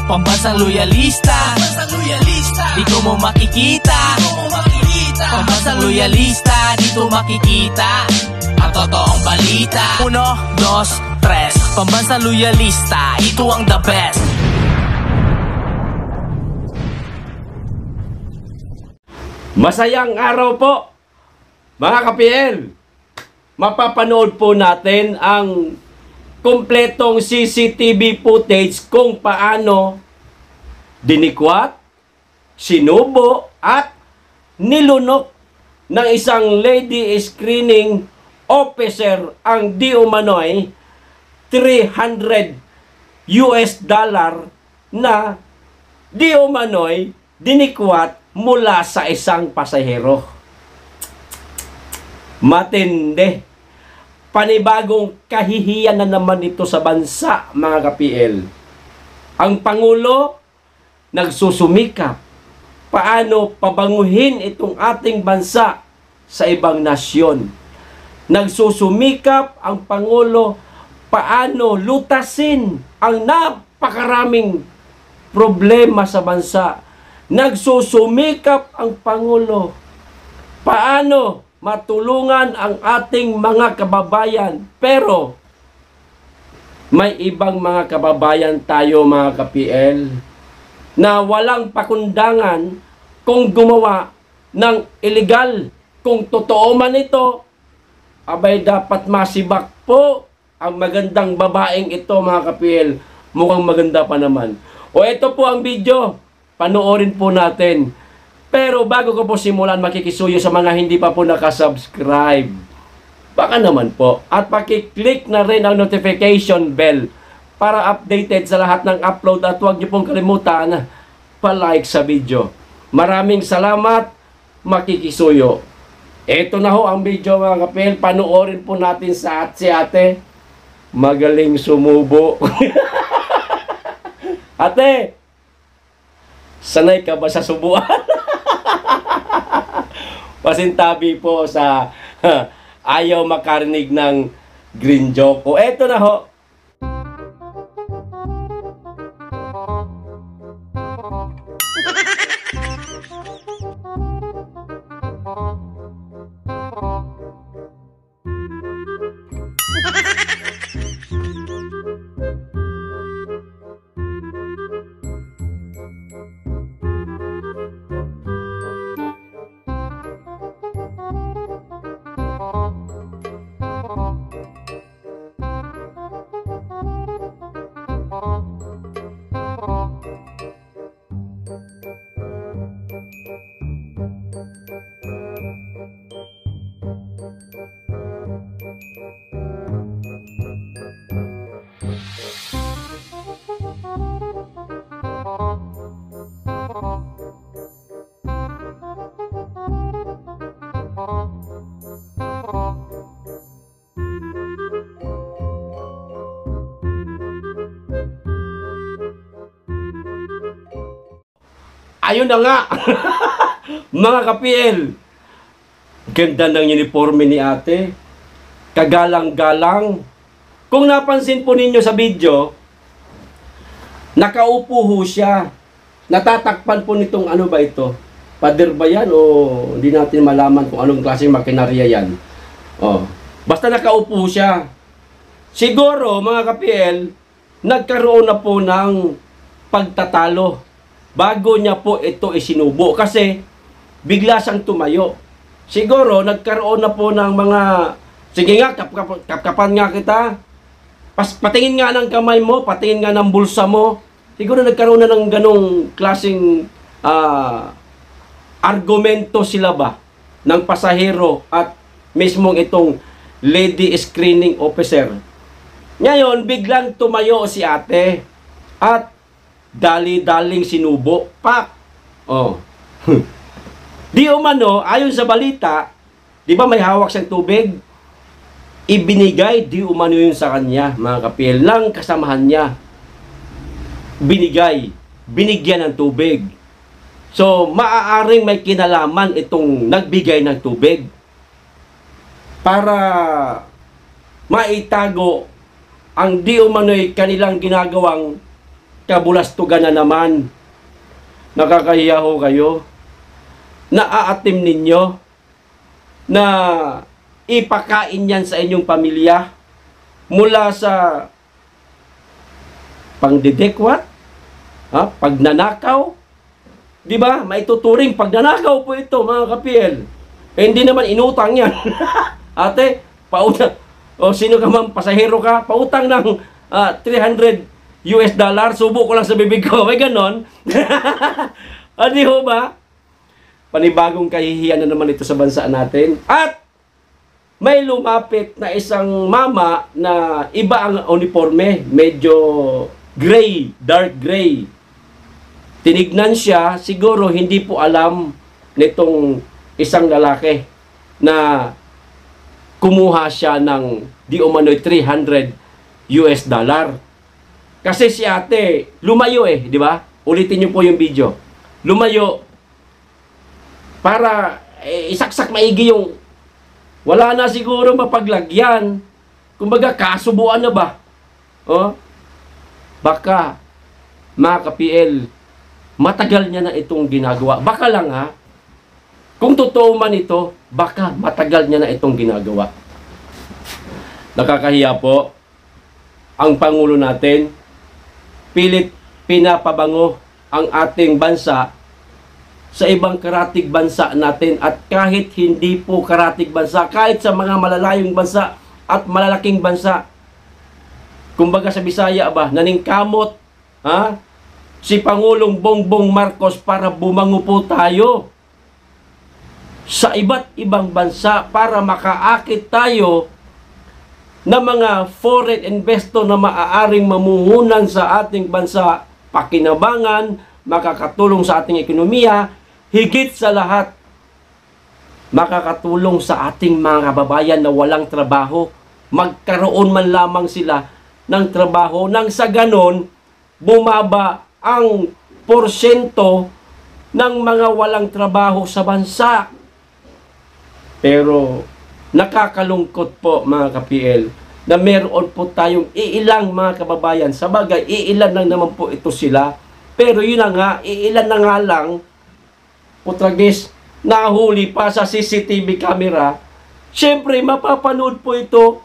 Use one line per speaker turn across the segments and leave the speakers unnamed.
Pambansang loyalista, dito mo makikita. Pambansang loyalista, dito makikita ang totoong balita. 1, 2, 3. Pambansang loyalista, ito ang the best.
Masayang araw po, mga ka-PL. Mapapanood po natin ang kumpletong CCTV footage kung paano dinikwat, sinubo at nilunok ng isang lady screening officer ang di umano'y $300 na di umano'y dinikwat mula sa isang pasahero. Matindi. Panibagong kahihiyan na naman ito sa bansa, mga ka-PL. Ang Pangulo nagsusumikap paano pabanguhin itong ating bansa sa ibang nasyon. Nagsusumikap ang Pangulo paano lutasin ang napakaraming problema sa bansa. Nagsusumikap ang Pangulo paano matulungan ang ating mga kababayan. Pero may ibang mga kababayan tayo, mga ka-PL, na walang pakundangan kung gumawa ng illegal. Kung totoo man ito, abay dapat masibak po ang magandang babaeng ito, mga ka-PL. Mukhang maganda pa naman. O ito po ang video. Panoorin po natin. Pero bago ko po simulan, makikisuyo sa mga hindi pa po nakasubscribe. Baka naman po. At pakiclick na rin ang notification bell para updated sa lahat ng upload. At huwag niyo pong kalimutan pa-like sa video. Maraming salamat, makikisuyo. Ito na ho ang video, mga kapel. Panoorin po natin sa si ate. Magaling sumubo. Ate, sanay ka ba sa subuan? Pasintabi po sa ayaw makarinig ng green joke. O eto na ho. Ayun na nga, mga ka-PL. Ganda ng uniforme ni ate. Kagalang-galang. Kung napansin po ninyo sa video, nakaupo ho siya. Natatakpan po nitong ano ba ito? Pader ba yan o hindi natin malaman kung anong klaseng makinarya yan? Oh, basta nakaupo siya. Siguro, mga ka-PL, nagkaroon na po ng pagtatalo bago niya po ito isinubo. Kasi bigla siyang tumayo. Siguro nagkaroon na po ng mga, sige nga, kapkapan nga kita. Patingin nga ng kamay mo, patingin nga ng bulsa mo. Siguro nagkaroon na ng ganong klaseng argumento sila ba ng pasahero at mismong itong lady screening officer. Ngayon, biglang tumayo si ate at dali-daling sinubo. Pak! Oh. Di umano, ayon sa balita, di ba may hawak siyang tubig? Ibinigay, di umano yun sa kanya, mga ka-PL, ng kasamahan niya. Binigyan ng tubig. So, maaaring may kinalaman itong nagbigay ng tubig para maitago ang di umano'y kanilang ginagawang kabulastugan na naman. Nakakahiya ho kayo. Naaatim ninyo na ipakain yan sa inyong pamilya mula sa pangdidekwat, pagnanakaw. Di ba? Maituturing pagnanakaw po ito, mga kapiel. Hindi naman inutang yan. Ate, pautang. O sino ka man, pasahero ka, pautang ng $300, subo ko lang sa bibig ko. May ganon. Di ho ba? Panibagong kahihiyan na naman ito sa bansa natin. At may lumapit na isang mama na iba ang uniforme, medyo gray, dark gray. Tinignan siya, siguro hindi po alam nitong isang lalaki na kumuha siya ng di umano'y $300. Kasi si ate, lumayo di ba? Ulitin niyo po yung video. Lumayo para isaksak maigi yung wala na siguro mapaglagyan. Kumbaga, kasubuan na ba? Baka, mga ka-PL, matagal niya na itong ginagawa. Baka lang kung totoo man ito, baka matagal niya na itong ginagawa. Nakakahiya po, ang Pangulo natin, pilit pinapabango ang ating bansa sa ibang karatig bansa natin, at kahit hindi po karatig bansa, kahit sa mga malalayong bansa at malalaking bansa. Kumbaga sa Bisaya ba, naningkamot si Pangulong Bongbong Marcos para bumango po tayo sa iba't ibang bansa para makaakit tayo ng mga foreign investor na maaaring mamuhunan sa ating bansa, pakinabangan, makakatulong sa ating ekonomiya. Higit sa lahat, makakatulong sa ating mga kababayan na walang trabaho. Magkaroon man lamang sila ng trabaho nang sa ganon, bumaba ang porsyento ng mga walang trabaho sa bansa. Pero nakakalungkot po, mga ka-PL, na meron po tayong iilang mga kababayan. Sa bagay, iilan lang naman po ito sila. Pero yun na nga, iilan na nga lang, putragis, nahuli pa sa CCTV camera. Siyempre, mapapanood po ito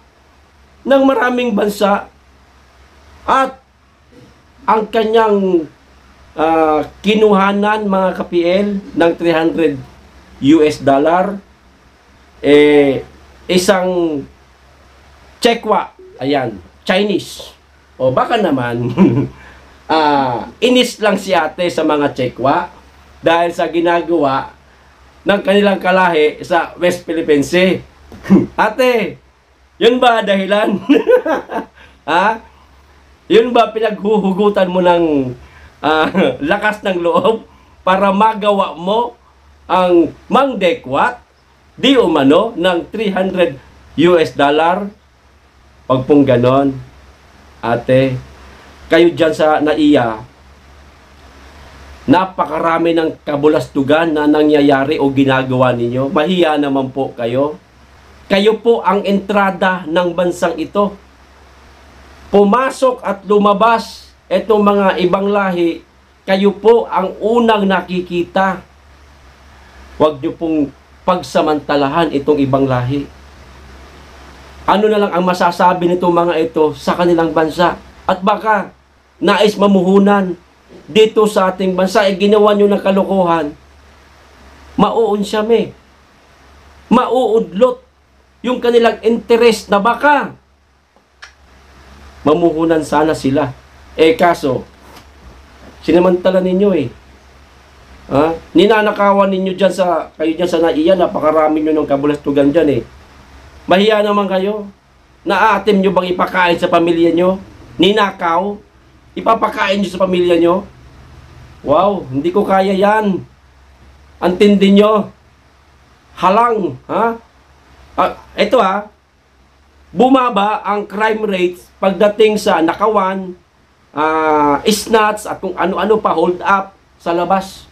ng maraming bansa. At ang kanyang kinuhanan, mga ka-PL, ng $300, isang Chekwa, ayan, Chinese. O baka naman, inis lang si ate sa mga Chekwa dahil sa ginagawa ng kanilang kalahi sa West Philippine Sea. Ate, yun ba dahilan? Yun ba pinaghuhugutan mo ng lakas ng loob para magawa mo ang mangdekwat di umano ng $300? Pag pong ganon, ate, kayo dyan sa NAIA, napakarami ng kabulastugan na nangyayari o ginagawa ninyo. Mahiya naman po kayo. Kayo po ang entrada ng bansang ito. Pumasok at lumabas itong mga ibang lahi, kayo po ang unang nakikita. Huwag niyo pong pagsamantalahan itong ibang lahi. Ano na lang ang masasabi nitong mga ito sa kanilang bansa? At baka nais mamuhunan dito sa ating bansa, ginawa nyo ng kalokohan. Mauunsyame, mauudlot yung kanilang interest na baka mamuhunan sana sila. Kaso, sinamantala ninyo ninanakawan ninyo dyan kayo dyan sa NAIA, napakarami nyo ng kabulastugan dyan Mahiya naman kayo. Naaatim nyo bang ipakain sa pamilya nyo? Ninakaw? Ipapakain nyo sa pamilya nyo? Wow, hindi ko kaya yan. Antindi nyo. Halang, ito bumaba ang crime rates pagdating sa nakawan, snatch, at kung ano-ano pa, hold up sa labas,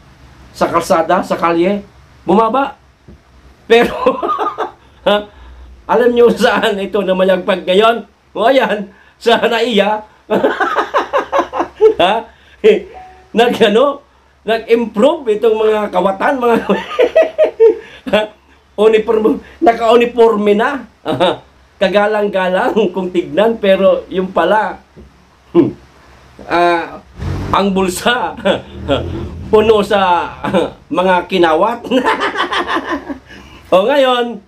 sa kalsada, sa kalye. Bumaba. Pero, alam nyo saan ito na mayagpag ngayon? O ayan, sa NAIA. nag-improve itong mga kawatan, mga naka-uniforme na. Kagalang-galang kung tignan, pero yung pala, ang bulsa, puno sa mga kinawat. O ngayon,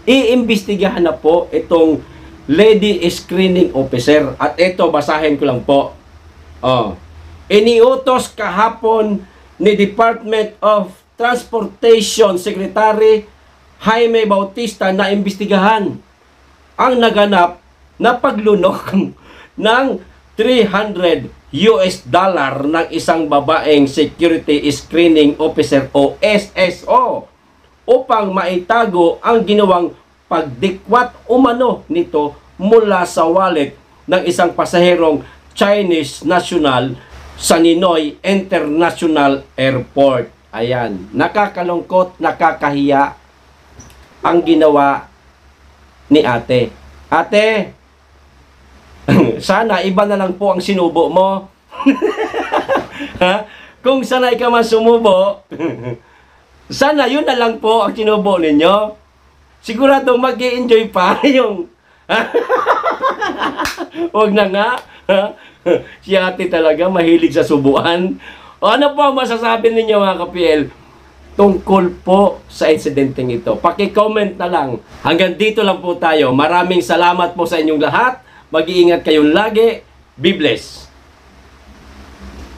iimbestigahan na po itong lady screening officer. At ito, basahin ko lang po. Iniutos kahapon ni Department of Transportation Secretary Jaime Bautista na imbestigahan ang naganap na paglunok ng $300 ng isang babaeng security screening officer o SSO upang maitago ang ginawang pagdikwat umano nito mula sa wallet ng isang pasaherong Chinese national sa Ninoy International Airport. Ayan, nakakalungkot, nakakahiya ang ginawa ni ate. Ate, sana iba na lang po ang sinubo mo. Ha? Kung sanay ka man sumubo, sana yun na lang po ang sinubo ninyo. Sigurado mag-i-enjoy pa yung wag na nga. Si ate talaga mahilig sa subuan. O ano po ang masasabi ninyo mga ka-PL tungkol po sa insidenteng ito? Paki-comment na lang. Hanggang dito lang po tayo. Maraming salamat po sa inyong lahat. Mag-iingat kayong lagi. Be blessed.